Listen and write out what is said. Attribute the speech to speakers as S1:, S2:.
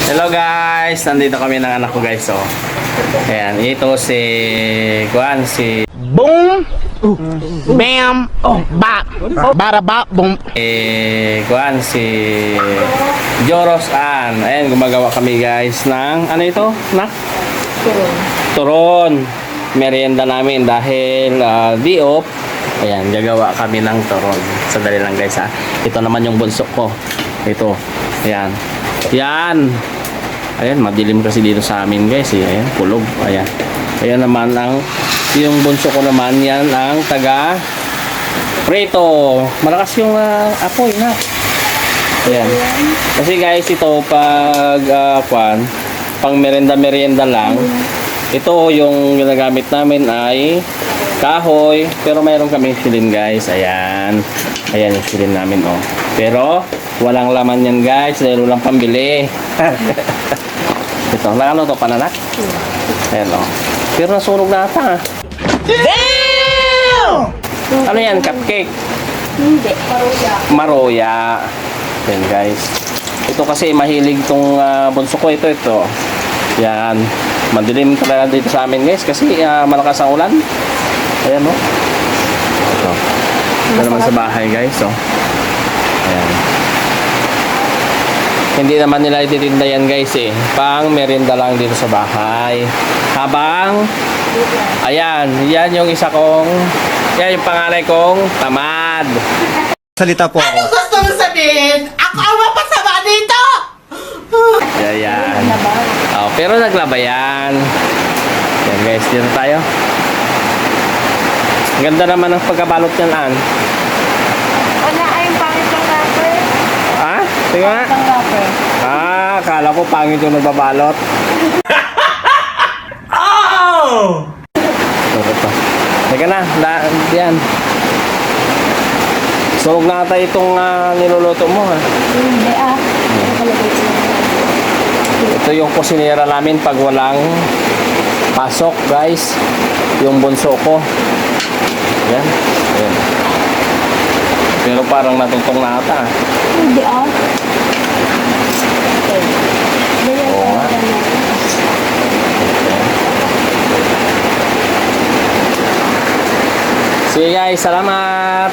S1: Hello guys, nandito kami ng anak ko guys. So, ayan, ito si Juan, si
S2: Boom! Bam! Oh, bop! Bada bop! Boom!
S1: Juan, si Joros Ann. Ayan, gumagawa kami guys ng, ano ito? Nak? Turon. Merienda namin dahil day off. Ayan, gagawa kami ng turon. Sadali lang guys ha. Ito naman yung bunso ko. Ito. Ayan. Yan. Ayan, madilim kasi dito sa amin guys. Ayan, kulog. Ayan. Ayan naman ang yung bunso ko naman, yan ang taga prito. Malakas yung apoy na. Ayan. Kasi guys, ito pag pang merienda lang. Ito yung ginagamit namin ay kahoy, pero mayroon kami silin guys. Ayan. Ayan yung silin namin oh. Pero walang laman yan guys, dahil walang pambili. Ito, ano to, pananak? Ayan oh. Pero nasunog na ata.
S2: Damn!
S1: Ano yan, cupcake?
S3: Hindi, maruya.
S1: Maroya. Ayan guys. Ito kasi mahilig tong bunso ko. Ito. Yan. Madilim talaga dito sa amin guys kasi malakas ang ulan. Ayan o. Ito. Ito naman sa bahay guys. So. Ayan. Hindi naman nila ititinda yan guys eh. Pang merienda lang dito sa bahay. Habang ayan, yan yung isa kong, yan yung panganay kong tamad.
S4: Salita po ako.
S2: Ano gusto mo sabihin? Ako ang mapasama dito!
S1: Yan. Oh, pero naglaba yan. Yan guys, dito tayo. Ganda naman ang pagkabalot niyan, Ann.
S3: Wala ayong pangit ng rapper.
S1: Ha? Tingnan nga.
S3: Ang rapper.
S1: Akala ko pangit yung nagbabalot.
S2: Oh!
S1: Ito. Teka na, yan. Sunog na ata itong niluluto mo, ha?
S3: Hindi nakalagay ko.
S1: Ito yung kusinera namin pag walang pasok, guys. Yung bunso ko. Yan. Ayan. Pero parang natutong na ata.
S3: Hindi Ganyan
S1: Oo nga. Sige guys, salamat.